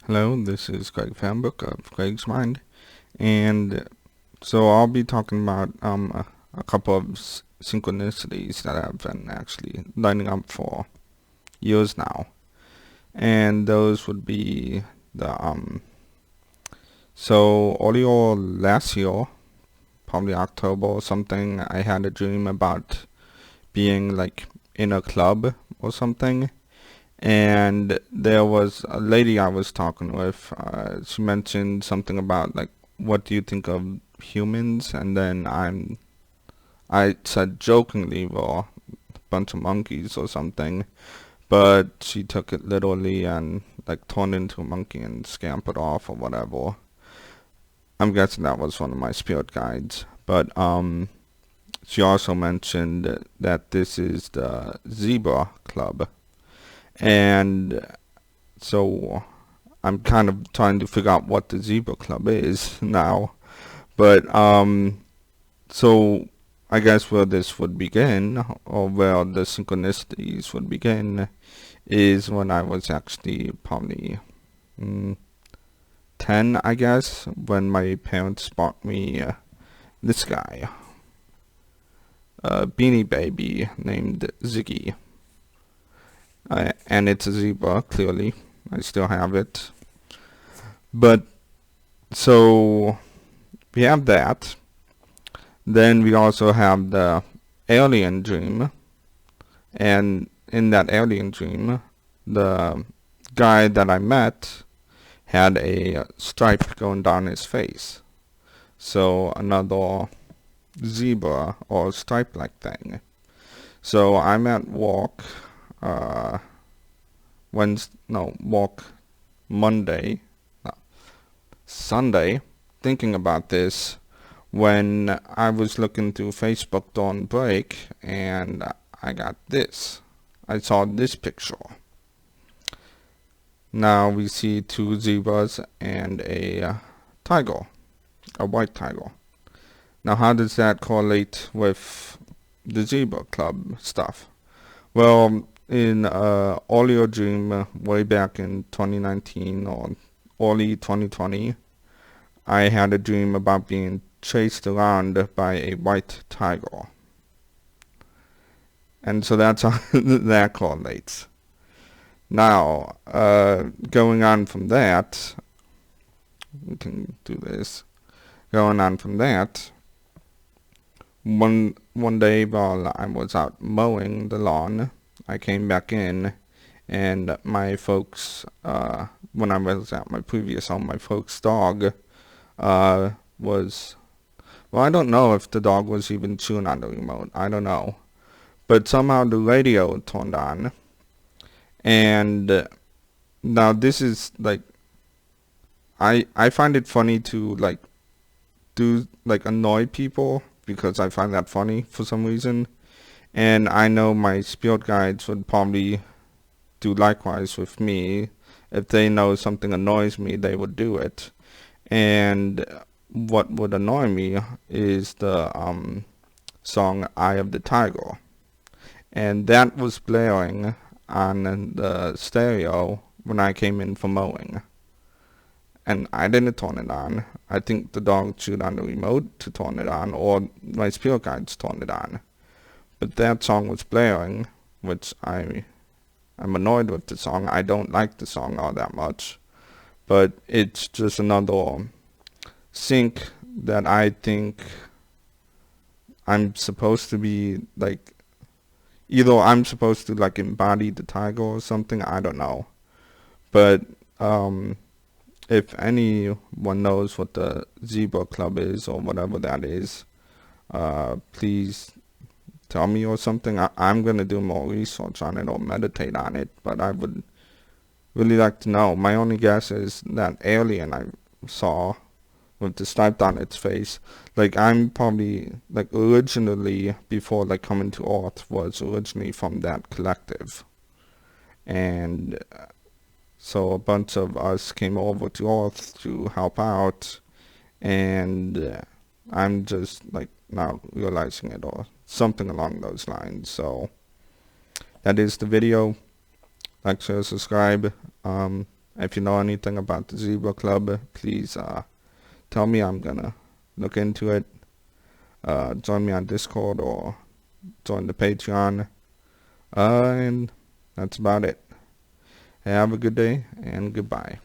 Hello, this is Greg Fanbook of Greg's Mind, and so I'll be talking about a couple of synchronicities that I've been actually lining up for years now, and those would be the so earlier last year, probably October or something, I had a dream about being like in a club or something. And there was a lady I was talking with. She mentioned something about like, what do you think of humans? And then I said jokingly, well, a bunch of monkeys or something. But she took it literally and like turned into a monkey and scampered off or whatever. I'm guessing that was one of my spirit guides. But she also mentioned that this is the Zebra Club. And so I'm kind of trying to figure out what the Zebra Club is now. But so I guess where this would begin, or where the synchronicities would begin, is when I was actually probably 10, I guess, when my parents bought me this guy, a beanie baby named Ziggy. And it's a zebra, clearly. I still have it. But so we have that. Then we also have the alien dream. And in that alien dream, the guy that I met had a stripe going down his face. So another zebra or stripe-like thing. So I'm at walk, walk Monday, no, Sunday, thinking about this when I was looking through Facebook during break, and I got this. I saw this picture. Now we see two zebras and a tiger, a white tiger. Now how does that correlate with the Zebra Club stuff? Well, in earlier dream, way back in 2019 or early 2020, I had a dream about being chased around by a white tiger. And so that's how that correlates. Now, going on from that, we can do this. Going on from that, one day while I was out mowing the lawn, I came back in, and my folks, when I was at my previous home, my folks' dog was, well, I don't know if the dog was even chewing on the remote. I don't know. But somehow the radio turned on, and now this is like, I find it funny to like do like annoy people because I find that funny for some reason. And I know my spirit guides would probably do likewise with me. If they know something annoys me, they would do it. And what would annoy me is the song Eye of the Tiger. And that was blaring on the stereo when I came in for mowing. And I didn't turn it on. I think the dog chewed on the remote to turn it on, or my spirit guides turned it on. But that song was blaring, which I'm annoyed with the song. I don't like the song all that much. But it's just another sync that I think I'm supposed to be like, either I'm supposed to like embody the tiger or something, I don't know. But if anyone knows what the Zebra Club is or whatever that is, please tell me or something. I'm going to do more research on it or meditate on it, but I would really like to know. My only guess is that alien I saw with the stripe on its face. Like, I'm probably, like, originally, before, like, coming to Earth, was originally from that collective. And so a bunch of us came over to Earth to help out, and I'm just, like, now realizing it, or something along those lines. So that is the video. Like, share, subscribe. If you know anything about the Zebra Club, please tell me. I'm gonna look into it. Join me on Discord or join the Patreon. And that's about it. Have a good day and goodbye.